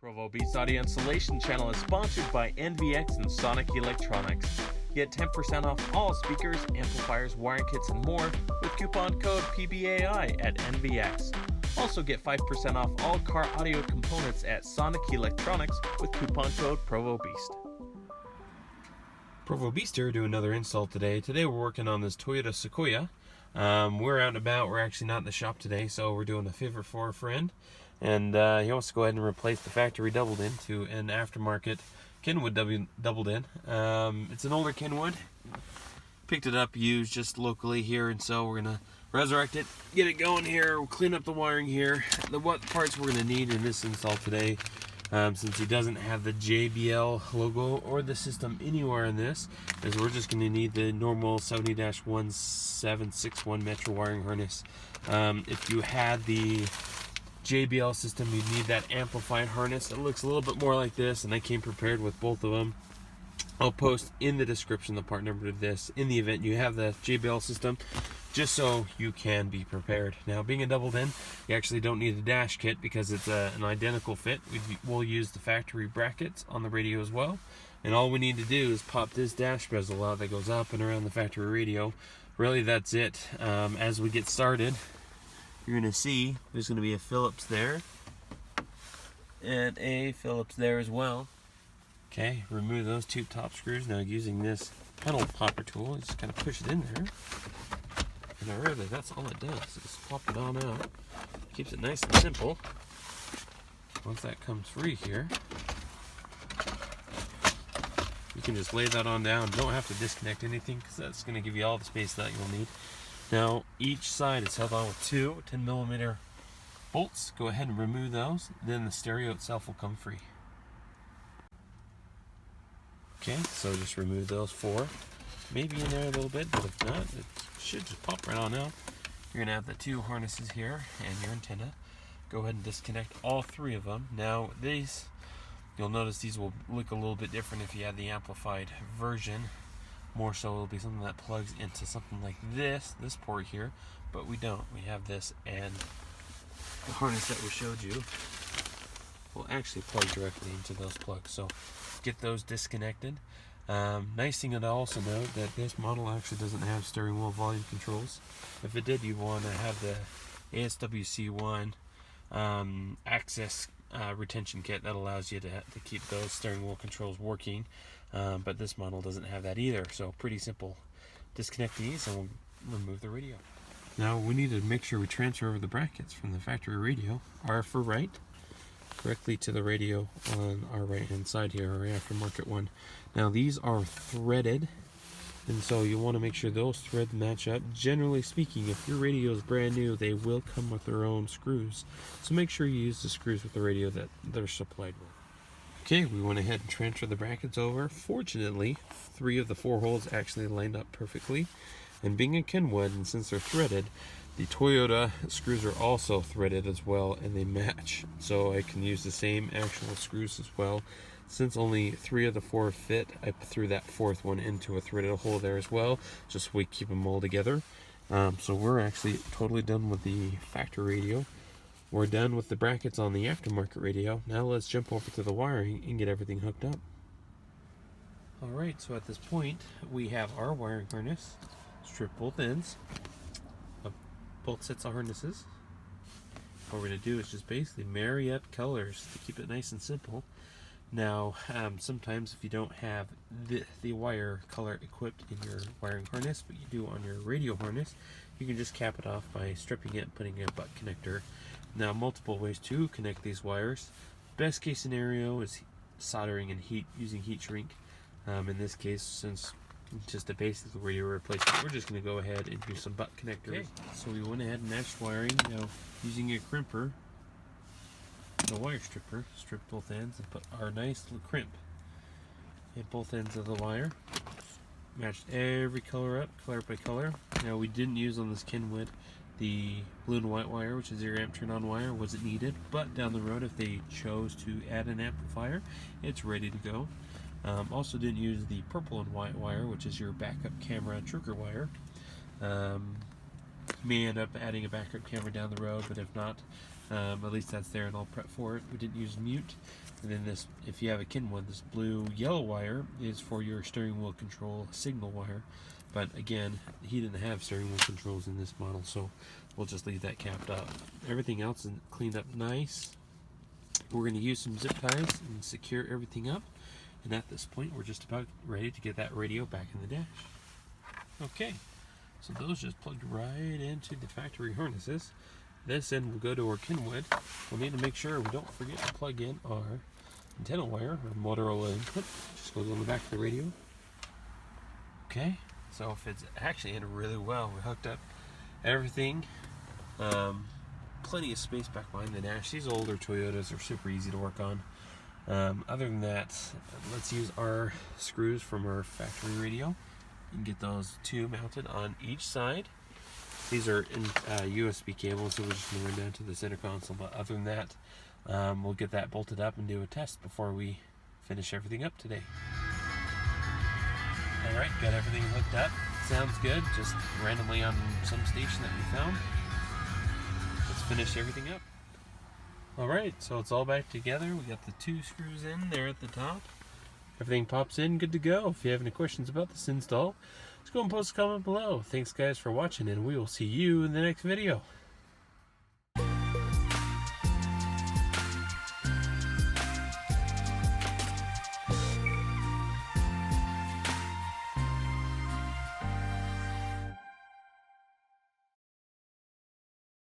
Provo Beast Audio Installation Channel is sponsored by NVX and Sonic Electronics. Get 10% off all speakers, amplifiers, wiring kits, and more with coupon code PBAI at NVX. Also get 5% off all car audio components at Sonic Electronics with coupon code ProvoBeast. Provo Beast here, do another install today. Today we're working on this Toyota Sequoia. We're out and about. We're actually not in the shop today, so we're doing a favor for a friend. And he wants to go ahead and replace the factory doubled in to an aftermarket Kenwood doubled in. It's an older Kenwood. Picked it up used just locally here, and so we're going to resurrect it, get it going here. We'll clean up the wiring here. What parts we're going to need in this install today, since he doesn't have the JBL logo or the system anywhere in this, is we're just going to need the normal 70-1761 Metro wiring harness. If you had the JBL system, you'd need that amplified harness. It looks a little bit more like this, and I came prepared with both of them. I'll post in the description the part number of this in the event you have the JBL system, just so you can be prepared. Now, being a doubled in, you actually don't need a dash kit because it's an identical fit. We'll use the factory brackets on the radio as well, and all we need to do is pop this dash bezel out that goes up and around the factory radio. Really, that's it. As we get started, you're going to see there's going to be a Phillips there and a Phillips there as well. Okay, remove those two top screws. Now, using this pedal popper tool, just kind of push it in there. And really, that's all it does, is pop it on out. Keeps it nice and simple. Once that comes free here, you can just lay that on down. Don't have to disconnect anything, because that's going to give you all the space that you'll need. Now, each side is held on with two 10mm bolts. Go ahead and remove those. Then the stereo itself will come free. Okay, so just remove those four. Maybe in there a little bit, but if not, it should just pop right on out. You're going to have the two harnesses here and your antenna. Go ahead and disconnect all three of them. Now, these, you'll notice these will look a little bit different if you had the amplified version. More so, it'll be something that plugs into something like this port here, but we don't. We have this, and the harness that we showed you will actually plug directly into those plugs. So get those disconnected. Nice thing to also note that this model actually doesn't have steering wheel volume controls. If it did, you'd want to have the ASWC1 access retention kit that allows you to keep those steering wheel controls working. But this model doesn't have that either, so pretty simple. Disconnect these and we'll remove the radio. Now we need to make sure we transfer over the brackets from the factory radio, R for right, correctly to the radio on our right hand side here, our aftermarket one. Now these are threaded, and so you want to make sure those threads match up. Generally speaking, if your radio is brand new, they will come with their own screws, so make sure you use the screws with the radio that they're supplied with. Okay, we went ahead and transferred the brackets over. Fortunately, 3 of the 4 holes actually lined up perfectly. And being a Kenwood, and since they're threaded, the Toyota screws are also threaded as well, and they match. So I can use the same actual screws as well. Since only 3 of the 4 fit, I threw that 4th one into a threaded hole there as well, just so we keep them all together. So we're actually totally done with the factory radio. We're done with the brackets on the aftermarket radio. Now let's jump over to the wiring and get everything hooked up. Alright, so at this point, we have our wiring harness. Strip both ends of both sets of harnesses. What we're going to do is just basically marry up colors to keep it nice and simple. Now, sometimes if you don't have the wire color equipped in your wiring harness, but you do on your radio harness, you can just cap it off by stripping it and putting a butt connector. Now, multiple ways to connect these wires. Best case scenario is soldering and using heat shrink. In this case, since it's just a basic radio replacement, we're just going to go ahead and do some butt connectors. Okay. So we went ahead and matched wiring. Now, using a crimper, the wire stripper, strip both ends and put our nice little crimp at both ends of the wire. Matched every color up, color by color. Now, we didn't use on this Kenwood the blue and white wire, which is your amp turn-on wire, wasn't needed, but down the road, if they chose to add an amplifier, it's ready to go. Also didn't use the purple and white wire, which is your backup camera trigger wire. May end up adding a backup camera down the road, but if not, at least that's there and I'll prep for it. We didn't use mute. And then this, if you have a Kenwood, this blue-yellow wire is for your steering wheel control signal wire. But again, he didn't have steering wheel controls in this model, so we'll just leave that capped up. Everything else is cleaned up nice. We're going to use some zip ties and secure everything up. And at this point, we're just about ready to get that radio back in the dash. Okay, so those just plugged right into the factory harnesses. This end will go to our Kenwood. We'll need to make sure we don't forget to plug in our antenna wire, or Motorola input. Just goes on the back of the radio. Okay, so if it's actually in really well, we hooked up everything. Plenty of space back behind the dash. These older Toyotas are super easy to work on. Other than that, let's use our screws from our factory radio and get those two mounted on each side. These are in USB cables, so we're just going to run down to the center console. But other than that, we'll get that bolted up and do a test before we finish everything up today. Alright, got everything hooked up. Sounds good, just randomly on some station that we found. Let's finish everything up. Alright, so it's all back together. We got the two screws in there at the top. Everything pops in, good to go. If you have any questions about this install, just go and post a comment below. Thanks guys for watching, and we will see you in the next video.